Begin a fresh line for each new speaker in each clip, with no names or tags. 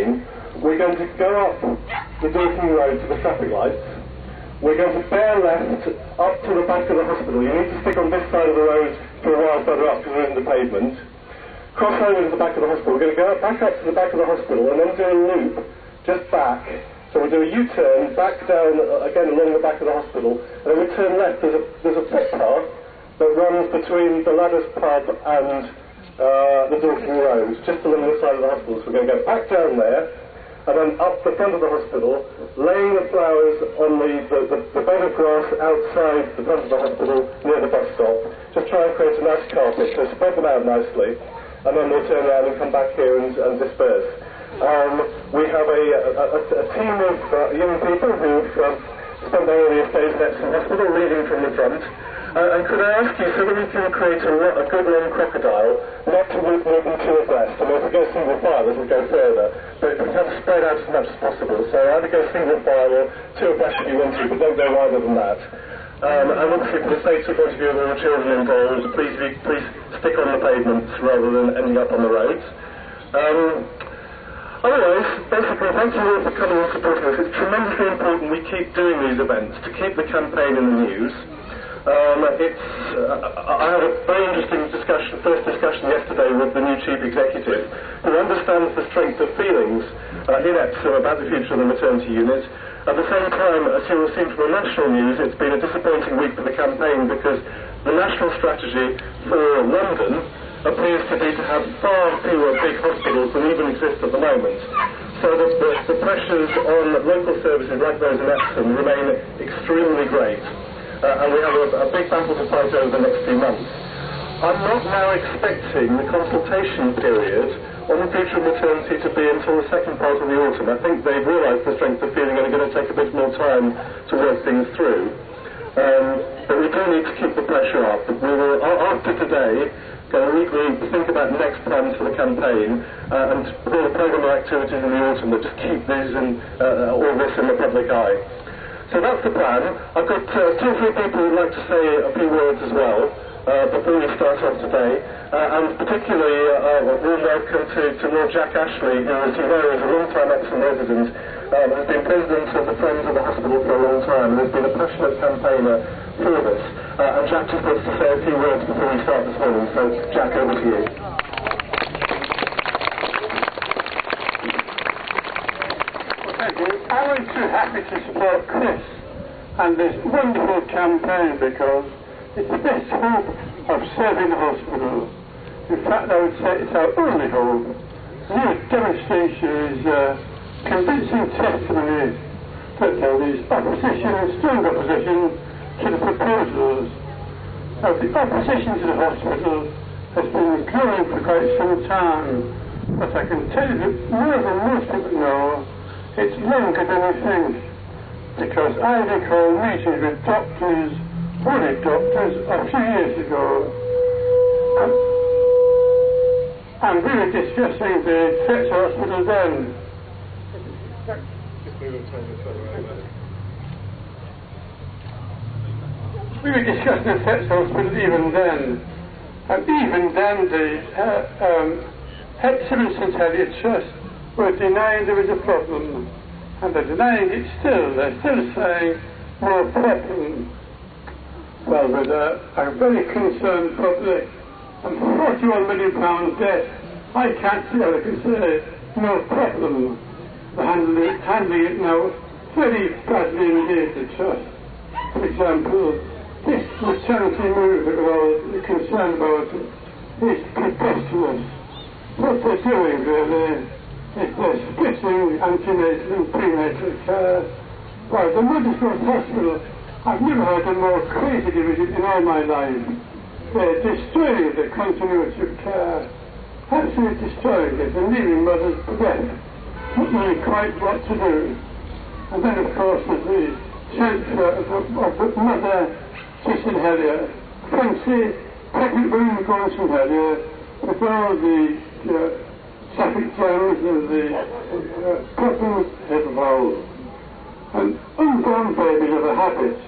campaign, we're going to go up the Dorking Road to the traffic lights. We're going to bear left up to the back of the hospital. You need to stick on this side of the road for a while further up because there isn't a pavement. Cross over to the back of the hospital. We're going to go back up to the back of the hospital and then do a loop just back. So we'll do a U-turn back down again along the back of the hospital, and then we turn left. There's a footpath that runs between the Ladders pub and the Dorking Road, just along the side of the hospital. So we're going to go back down there, and then up the front of the hospital, laying the flowers on the bed of grass outside the front of the hospital near the bus stop. Just try and create a nice carpet, so spread them out nicely, and then we'll turn around and come back here and disperse. We have a team of young people who've spent their earliest days at Epsom Hospital leading from the front. And could I ask you, so that we can create a good long crocodile, not to move more than two abreast. I mean, if we go single file, it will go further, but we have to spread out as much as possible. So either go single file or two abreast if you want to, but don't go wider than that. And obviously, from the safety point of view of all the children involved, please stick on the pavements rather than ending up on the roads. Otherwise, basically, thank you all for coming and supporting us. It's tremendously important we keep doing these events to keep the campaign in the news. I had a very interesting first discussion yesterday with the new Chief Executive, who understands the strength of feelings in Epsom about the future of the maternity unit. At the same time, as you will have seen from the national news, it's been a disappointing week for the campaign because the national strategy for London appears to be to have far fewer big hospitals than even exist at the moment. So the pressures on local services like those in Epsom remain extremely great. And we have a big battle to fight over the next few months. I'm not now expecting the consultation period on the future of maternity to be until the second part of the autumn. I think they've realised the strength of feeling and are going to take a bit more time to work things through. But we do need to keep the pressure up. We will, after today, go and think about next plans for the campaign and all the programme activities in the autumn that just keep these all this in the public eye. So that's the plan. I've got two or three people who'd like to say a few words as well before we start off today. And particularly a warm welcome to Lord Jack Ashley, who, as you know, is a long-time Epsom resident, has been president of the Friends of the Hospital for a long time and has been a passionate campaigner for this. And Jack just wants to say a few words before we start this morning. So, Jack, over to you.
I was so happy to support Chris and this wonderful campaign because it's the best hope of saving the hospital. In fact, I would say it's our only hope. This demonstration is convincing testimony that there is opposition, strong opposition to the proposals. Now, the opposition to the hospital has been growing for quite some time, but I can tell you that more than most people know, it's longer than we think, because I recall meetings with doctors, bullied doctors, a few years ago, and we were discussing the St Hospital then. We were discussing the St Hospital even then, and even then the Epsom and St Helier Trust were denying there was a problem, and they're denying it still. They're still saying no problem. Well, with a very concerned public and £41 million debt, I can't see how they can say no problem. They're handling it now very badly indeed, the trust. For example, this maternity move that we're all concerned about is preposterous. What they're doing really, if they're splitting antenatal and prenatal care, well, the Medical Hospital, I've never heard a more crazy division in all my life. They're destroying the continuity of care, absolutely destroying it, and leaving mothers bereft, not knowing quite what to do. And then, of course, there's the transfer of the mother to St Helier. Fancy pregnant women going to St Helier with all the traffic jams and the problems involved. And unborn babies of a habit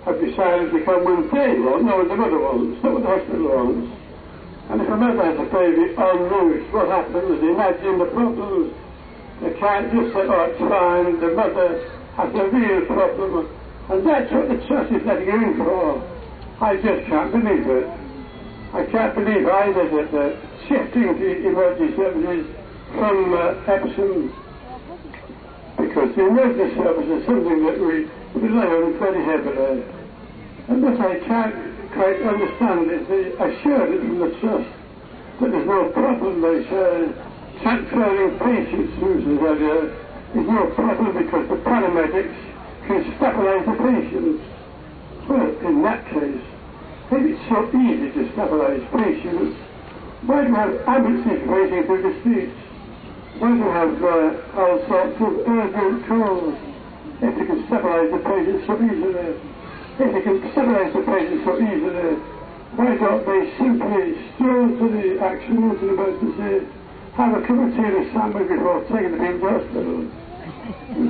have decided to become what they want, not what the mother wants, not what the hospital wants. And if a mother has a baby en route, what happens? Imagine the problems. They can't just say, oh, it's fine, the mother has a real problem, and that's what the trust is letting in for. I just can't believe it. I can't believe either that they're shifting the emergency services from Epsom, because the emergency service is something that we rely on very heavily. And what I can't quite understand is the assurance from the trust that there's no problem. They say transferring patients through St Helier is no problem because the paramedics can stabilise the patients. Well, in that case, if it's so easy to stabilise patients, why do we have ambulances racing through the streets? Why do we have all sorts of urgent calls if they can stabilise the patients so easily? If they can stabilise the patients so easily, why don't they simply stroll to the action room to the emergency, have a cup of tea and a sandwich before taking the people to hospital?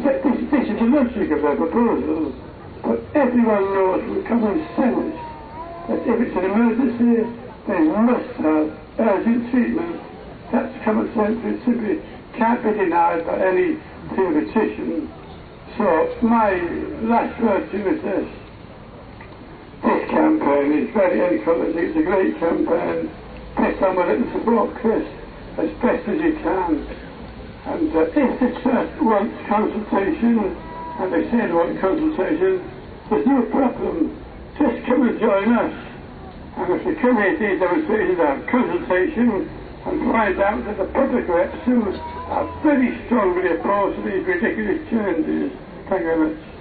This is the logic of their proposal, but everyone knows from common sense that if it's an emergency, they must have urgent treatment. That's common sense. It simply can't be denied by any theoretician. So my last word to you is this. This campaign is very encouraging. It's a great campaign. Press on with it and support Chris as best as you can. And if the church wants consultation, and they say they want consultation, there's no problem. Just come and join us. And if you come here to these demonstrations and have consultation and find out that the public of Epsom are very strongly opposed to these ridiculous changes. Thank you very much.